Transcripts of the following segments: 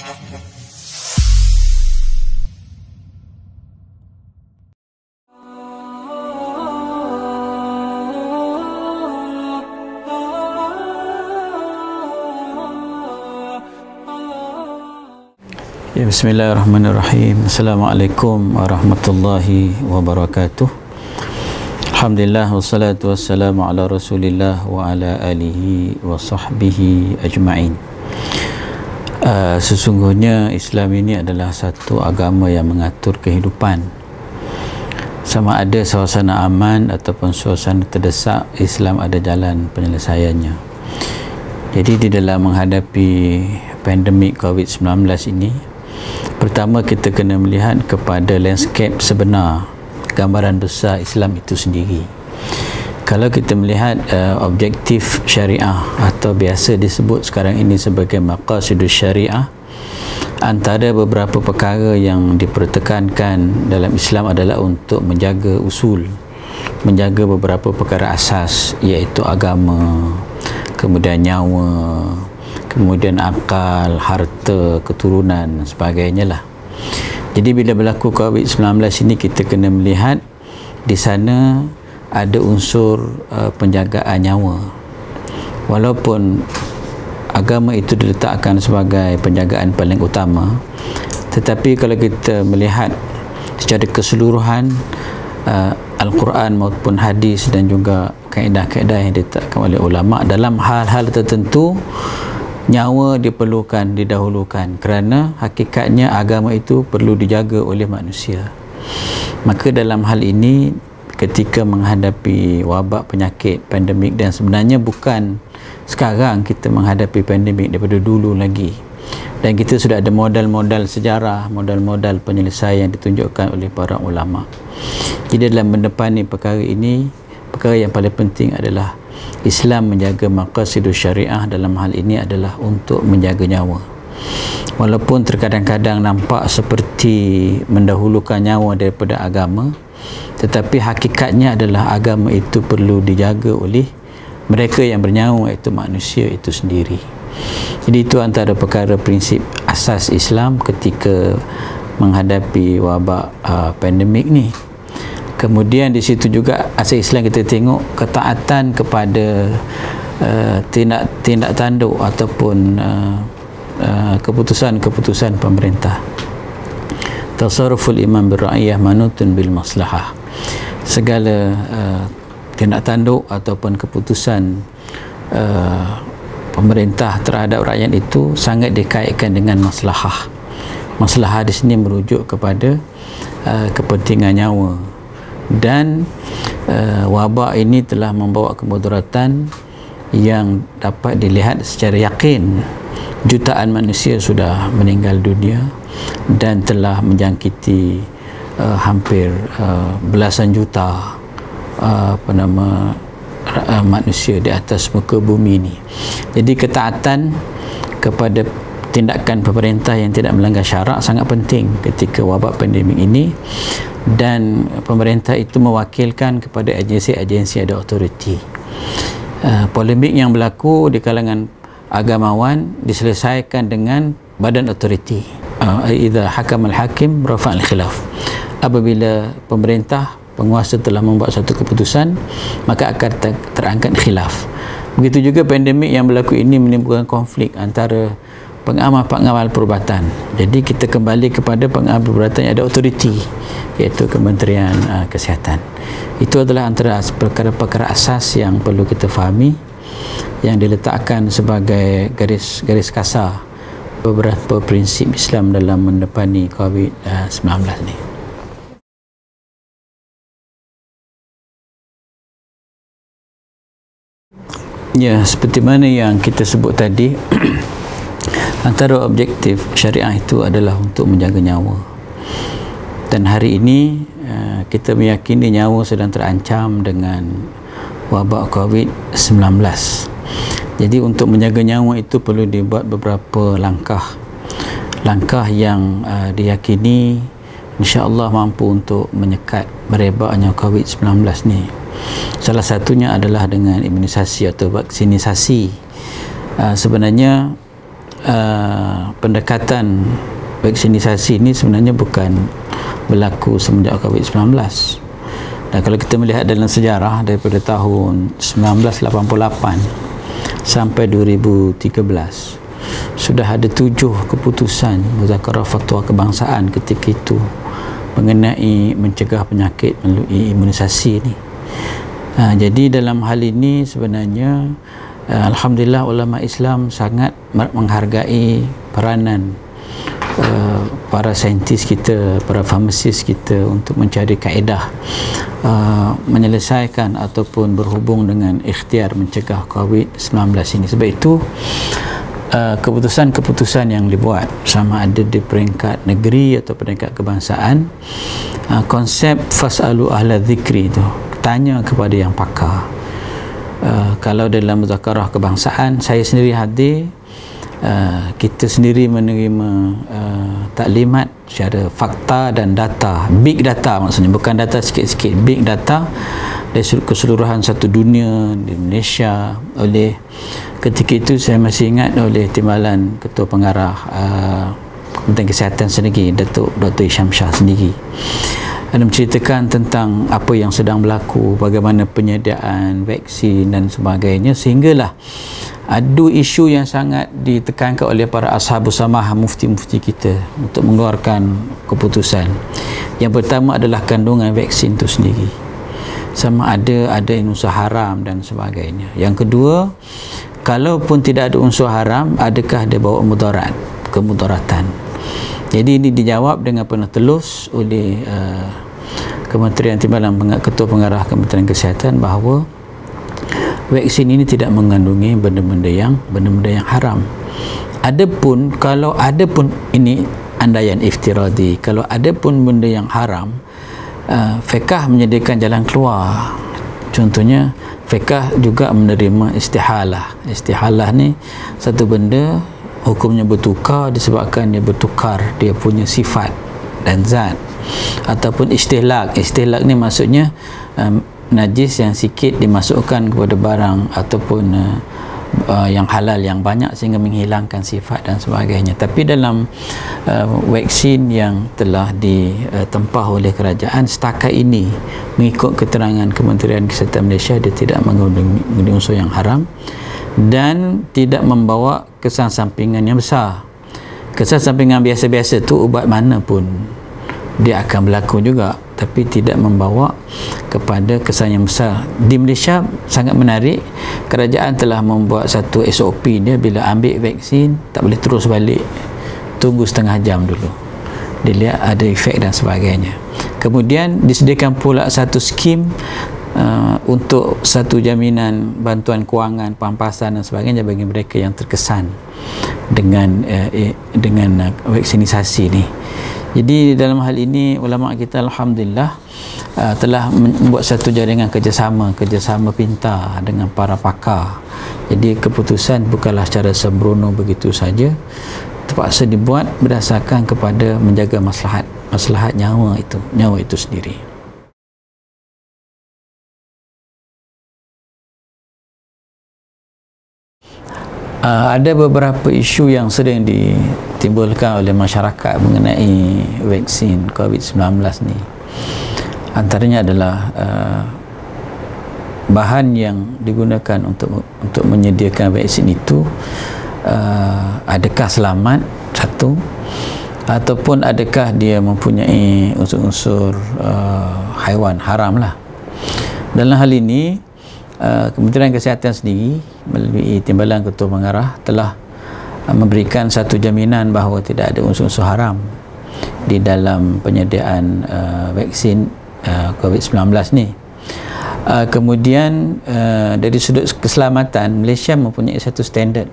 Ya, bismillahirrahmanirrahim. Assalamualaikum warahmatullahi wabarakatuh. Alhamdulillah wassalatu wassalamu ala Rasulillah wa ala alihi wa sahbihi ajma'in. Sesungguhnya Islam ini adalah satu agama yang mengatur kehidupan. Sama ada suasana aman ataupun suasana terdesak, Islam ada jalan penyelesaiannya. Jadi di dalam menghadapi pandemik COVID-19 ini, pertama kita kena melihat kepada landscape sebenar, gambaran besar Islam itu sendiri. Kalau kita melihat objektif syariah atau biasa disebut sekarang ini sebagai maqasidus syariah, antara beberapa perkara yang dipertekankan dalam Islam adalah untuk menjaga usul, menjaga beberapa perkara asas, iaitu agama, kemudian nyawa, kemudian akal, harta, keturunan dan sebagainya lah. Jadi bila berlaku COVID-19 ini, kita kena melihat di sana ada unsur penjagaan nyawa. Walaupun agama itu diletakkan sebagai penjagaan paling utama, tetapi kalau kita melihat secara keseluruhan Al-Quran maupun hadis dan juga kaedah-kaedah yang diletakkan oleh ulama, dalam hal-hal tertentu nyawa diperlukan, didahulukan, kerana hakikatnya agama itu perlu dijaga oleh manusia. Maka dalam hal ini, ketika menghadapi wabak penyakit pandemik, dan sebenarnya bukan sekarang kita menghadapi pandemik, daripada dulu lagi, dan kita sudah ada modal-modal sejarah, modal-modal penyelesaian yang ditunjukkan oleh para ulama. Jadi dalam mendepani perkara ini, perkara yang paling penting adalah Islam menjaga maqasidus syariah dalam hal ini adalah untuk menjaga nyawa. Walaupun terkadang-kadang nampak seperti mendahulukan nyawa daripada agama, tetapi hakikatnya adalah agama itu perlu dijaga oleh mereka yang bernyawa, iaitu manusia itu sendiri. Jadi itu antara perkara prinsip asas Islam ketika menghadapi wabak pandemik ni. Kemudian di situ juga asas Islam kita tengok ketaatan kepada tindak tanduk ataupun keputusan-keputusan pemerintah. Tasarruful imam birra'iyah manutun bil maslahah. Segala tindak tanduk ataupun keputusan pemerintah terhadap rakyat itu sangat dikaitkan dengan maslahah. Maslahah di sini merujuk kepada kepentingan nyawa. Dan wabak ini telah membawa kemudaratan yang dapat dilihat secara yakin. Jutaan manusia sudah meninggal dunia dan telah menjangkiti hampir belasan juta manusia di atas muka bumi ini. Jadi ketaatan kepada tindakan pemerintah yang tidak melanggar syarak sangat penting ketika wabak pandemik ini. Dan pemerintah itu mewakilkan kepada agensi-agensi ada autoriti. Polemik yang berlaku di kalangan agamawan diselesaikan dengan badan autoriti. Idza hakamal hakim rafa'al khilaf. Apabila pemerintah, penguasa telah membuat satu keputusan, maka akan terangkat khilaf. Begitu juga pandemik yang berlaku ini menimbulkan konflik antara pengamal-pengamal perubatan. Jadi kita kembali kepada pengamal perubatan yang ada autoriti, iaitu Kementerian Kesihatan. Itu adalah antara perkara-perkara asas yang perlu kita fahami, yang diletakkan sebagai garis kasar beberapa prinsip Islam dalam mendepani COVID-19 ni. Ya, seperti mana yang kita sebut tadi, antara objektif syariah itu adalah untuk menjaga nyawa. Dan hari ini kita meyakini nyawa sedang terancam dengan wabak COVID-19. Jadi untuk menjaga nyawa itu perlu dibuat beberapa langkah yang diyakini insya-Allah mampu untuk menyekat merebaknya COVID-19 ni. Salah satunya adalah dengan imunisasi atau vaksinisasi. Sebenarnya pendekatan vaksinisasi ini sebenarnya bukan berlaku semenjak COVID-19. Dan kalau kita melihat dalam sejarah daripada tahun 1988 sampai 2013, sudah ada 7 keputusan Muzakarah Fatwa Kebangsaan ketika itu mengenai mencegah penyakit melalui imunisasi ni. Jadi dalam hal ini sebenarnya alhamdulillah ulama Islam sangat menghargai peranan para saintis kita, para farmasis kita untuk mencari kaedah menyelesaikan ataupun berhubung dengan ikhtiar mencegah COVID-19 ini. Sebab itu keputusan-keputusan yang dibuat sama ada di peringkat negeri atau peringkat kebangsaan, konsep fas'alu ahla dzikri itu, tanya kepada yang pakar. Kalau dalam muzakarah kebangsaan saya sendiri hadir, kita sendiri menerima taklimat secara fakta dan data, big data maksudnya, bukan data sikit-sikit, big data dari keseluruhan satu dunia di Malaysia. Oleh ketika itu saya masih ingat oleh Timbalan Ketua Pengarah Kementerian Kesihatan sendiri, Dr. Hisham Shah sendiri, ada menceritakan tentang apa yang sedang berlaku, bagaimana penyediaan vaksin dan sebagainya, sehinggalah ada isu yang sangat ditekankan oleh para ashabus samah, mufti-mufti kita untuk mengeluarkan keputusan. Yang pertama adalah kandungan vaksin itu sendiri, sama ada unsur haram dan sebagainya. Yang kedua, kalaupun tidak ada unsur haram, adakah dia bawa mudarat, kemudaratan. Jadi ini dijawab dengan penuh telus oleh Kementerian Timbalan Ketua Pengarah Kementerian Kesihatan bahawa vaksin ini tidak mengandungi benda-benda yang haram. Adapun kalau ada pun, ini andaian iftiradi, kalau ada pun benda yang haram, fiqh menyediakan jalan keluar. Contohnya fiqh juga menerima istihalah. Istihalah ni satu benda hukumnya bertukar disebabkan dia bertukar dia punya sifat dan zat. Ataupun istihlak. Istihlak ni maksudnya najis yang sikit dimasukkan kepada barang ataupun yang halal yang banyak sehingga menghilangkan sifat dan sebagainya. Tapi dalam vaksin yang telah ditempah oleh kerajaan setakat ini, mengikut keterangan Kementerian Kesihatan Malaysia, dia tidak mengandungi unsur yang haram dan tidak membawa kesan sampingan yang besar. Kesan sampingan biasa-biasa tu ubat mana pun dia akan berlaku juga, tapi tidak membawa kepada kesan yang besar. Di Malaysia sangat menarik, kerajaan telah membuat satu SOP dia, bila ambil vaksin tak boleh terus balik, tunggu setengah jam dulu, dilihat ada efek dan sebagainya. Kemudian disediakan pula satu skim untuk satu jaminan bantuan kewangan, pampasan dan sebagainya bagi mereka yang terkesan dengan vaksinisasi ni. Jadi dalam hal ini ulama kita alhamdulillah telah membuat satu jaringan kerjasama pintar dengan para pakar. Jadi keputusan bukanlah secara sembrono begitu saja, terpaksa dibuat berdasarkan kepada menjaga maslahat nyawa itu sendiri. Ada beberapa isu yang sering ditimbulkan oleh masyarakat mengenai vaksin COVID-19 ni. Antaranya adalah bahan yang digunakan untuk menyediakan vaksin itu adakah selamat, satu, ataupun adakah dia mempunyai unsur-unsur haiwan haram lah. Dalam hal ini Kementerian Kesihatan sendiri melalui Timbalan Ketua Pengarah telah memberikan satu jaminan bahawa tidak ada unsur-unsur haram di dalam penyediaan vaksin COVID-19 ni. Kemudian dari sudut keselamatan, Malaysia mempunyai satu standard.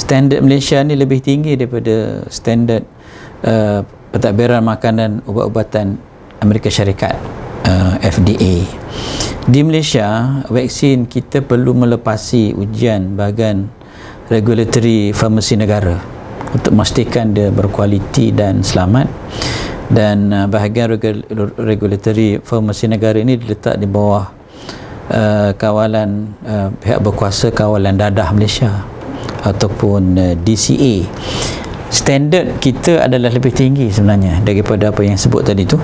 Standard Malaysia ni lebih tinggi daripada standard pentadbiran makanan ubat-ubatan Amerika Syarikat, FDA. Di Malaysia, vaksin kita perlu melepasi ujian bahagian regulatory farmasi negara untuk memastikan dia berkualiti dan selamat. Dan bahagian regulatory farmasi negara ini diletak di bawah kawalan pihak berkuasa kawalan dadah Malaysia ataupun DCA. standard kita adalah lebih tinggi sebenarnya daripada apa yang sebut tadi tu,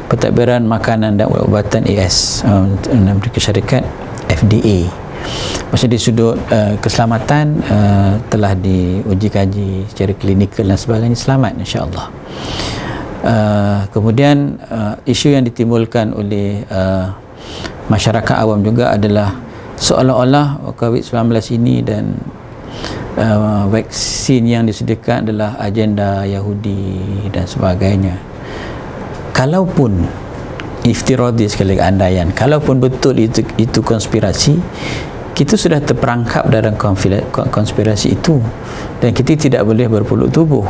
pentadbiran makanan dan ubat-ubatan AS, Amerika Syarikat, FDA. Maksud di sudut keselamatan telah diuji kaji secara klinikal dan sebagainya, selamat insya-Allah. Kemudian isu yang ditimbulkan oleh masyarakat awam juga adalah seolah-olah COVID-19 ini dan vaksin yang disediakan adalah agenda Yahudi dan sebagainya. Kalaupun iftiradi, sekali lagi andaian, kalaupun betul itu konspirasi, kita sudah terperangkap dalam konspirasi itu dan kita tidak boleh berpeluk tubuh.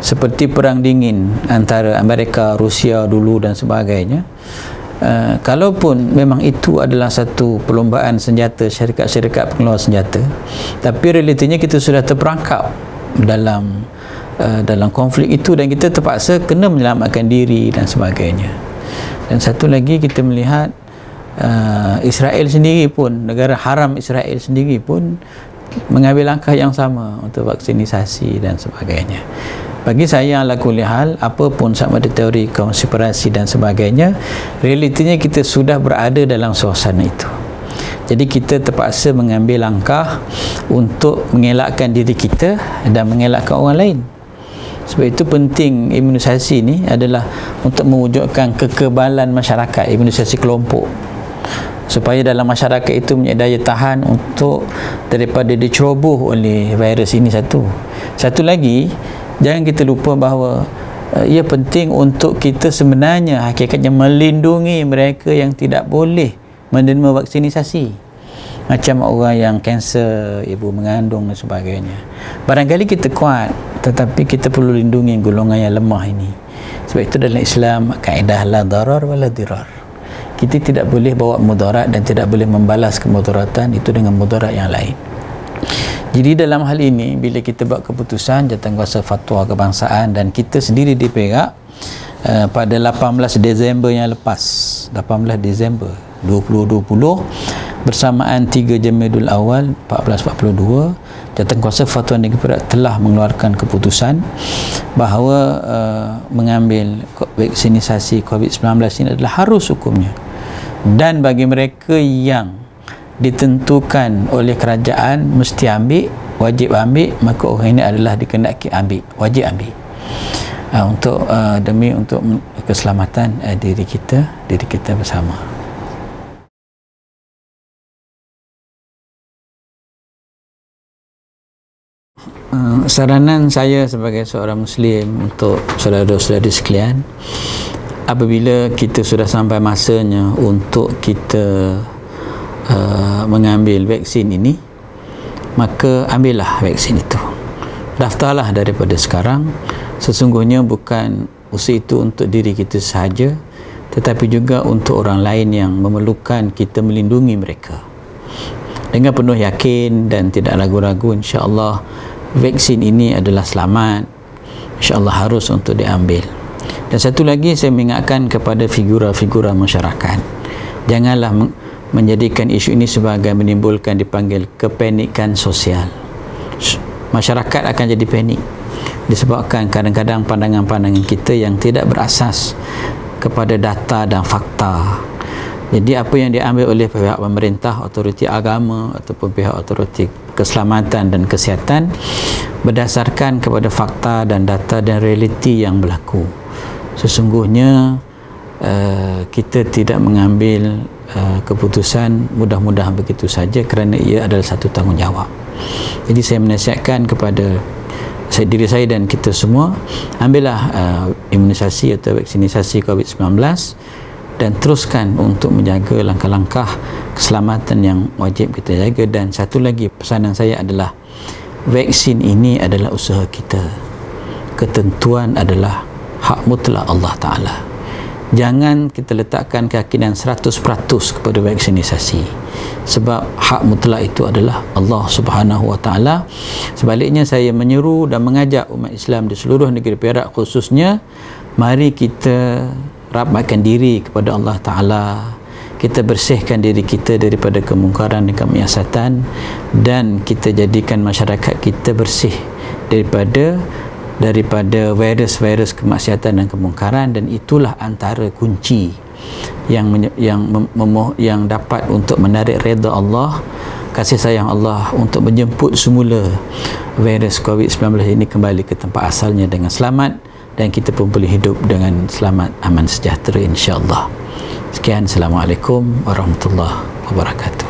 Seperti perang dingin antara Amerika, Rusia dulu dan sebagainya. Kalaupun memang itu adalah satu perlombaan senjata syarikat-syarikat pengeluar senjata, tapi realitinya kita sudah terperangkap dalam konflik itu dan kita terpaksa kena menyelamatkan diri dan sebagainya. Dan satu lagi, kita melihat Israel sendiri pun, negara haram Israel sendiri pun mengambil langkah yang sama untuk vaksinisasi dan sebagainya. Bagi saya, ala kulli hal, apapun sama ada teori konspirasi dan sebagainya, realitinya kita sudah berada dalam suasana itu. Jadi kita terpaksa mengambil langkah untuk mengelakkan diri kita dan mengelakkan orang lain. Sebab itu penting imunisasi ini adalah untuk mewujudkan kekebalan masyarakat, imunisasi kelompok, supaya dalam masyarakat itu punya daya tahan untuk daripada diceroboh oleh virus ini. Satu lagi, jangan kita lupa bahawa ia penting untuk kita sebenarnya hakikatnya melindungi mereka yang tidak boleh menerima vaksinisasi, macam orang yang kanser, ibu mengandung dan sebagainya. Barangkali kita kuat, tetapi kita perlu lindungi golongan yang lemah ini. Sebab itu dalam Islam kaedah la darar wa la dirar. Kita tidak boleh bawa mudarat dan tidak boleh membalas kemudaratan itu dengan mudarat yang lain. Jadi dalam hal ini, bila kita buat keputusan Jawatankuasa Fatwa Kebangsaan dan kita sendiri di Perak pada 18 Disember yang lepas, 18 Disember 2020, bersamaan 3 Jamadil Awal 1442, Jawatankuasa Fatwa Negeri Perak telah mengeluarkan keputusan bahawa mengambil vaksinisasi COVID-19 ini adalah harus hukumnya. Dan bagi mereka yang ditentukan oleh kerajaan mesti ambil, wajib ambil, maka orang ini adalah dikehendaki ambil, wajib ambil, demi untuk keselamatan diri kita bersama. Saranan saya sebagai seorang Muslim untuk saudara-saudari sekalian, apabila kita sudah sampai masanya untuk kita mengambil vaksin ini, maka ambillah vaksin itu, daftarlah daripada sekarang. Sesungguhnya bukan usaha itu untuk diri kita sahaja, tetapi juga untuk orang lain yang memerlukan kita melindungi mereka. Dengan penuh yakin dan tidak ragu-ragu, insya-Allah vaksin ini adalah selamat, insya-Allah harus untuk diambil. Dan satu lagi, saya mengingatkan kepada figura-figura masyarakat, janganlah menjadikan isu ini sebagai menimbulkan dipanggil kepanikan sosial. Masyarakat akan jadi panik disebabkan kadang-kadang pandangan-pandangan kita yang tidak berasas kepada data dan fakta. Jadi apa yang diambil oleh pihak pemerintah, otoriti agama ataupun pihak otoriti keselamatan dan kesihatan berdasarkan kepada fakta dan data dan realiti yang berlaku. Sesungguhnya kita tidak mengambil keputusan mudah-mudahan begitu saja, kerana ia adalah satu tanggungjawab. Jadi saya menasihatkan kepada diri saya dan kita semua, ambillah imunisasi atau vaksinisasi COVID-19 dan teruskan untuk menjaga langkah-langkah keselamatan yang wajib kita jaga. Dan satu lagi pesanan saya adalah, vaksin ini adalah usaha kita, ketentuan adalah hak mutlak Allah Ta'ala. Jangan kita letakkan keyakinan 100% kepada vaksinisasi, sebab hak mutlak itu adalah Allah Subhanahu Wa Ta'ala. Sebaliknya, saya menyeru dan mengajak umat Islam di seluruh negeri Perak khususnya, mari kita rapatkan diri kepada Allah Ta'ala, kita bersihkan diri kita daripada kemungkaran dan kemaksiatan, dan kita jadikan masyarakat kita bersih daripada daripada virus-virus kemaksiatan dan kemungkaran, dan itulah antara kunci yang dapat untuk menarik redha Allah, kasih sayang Allah, untuk menjemput semula virus COVID-19 ini kembali ke tempat asalnya dengan selamat, dan kita pun boleh hidup dengan selamat, aman, sejahtera, insya-Allah. Sekian, Assalamualaikum warahmatullahi wabarakatuh.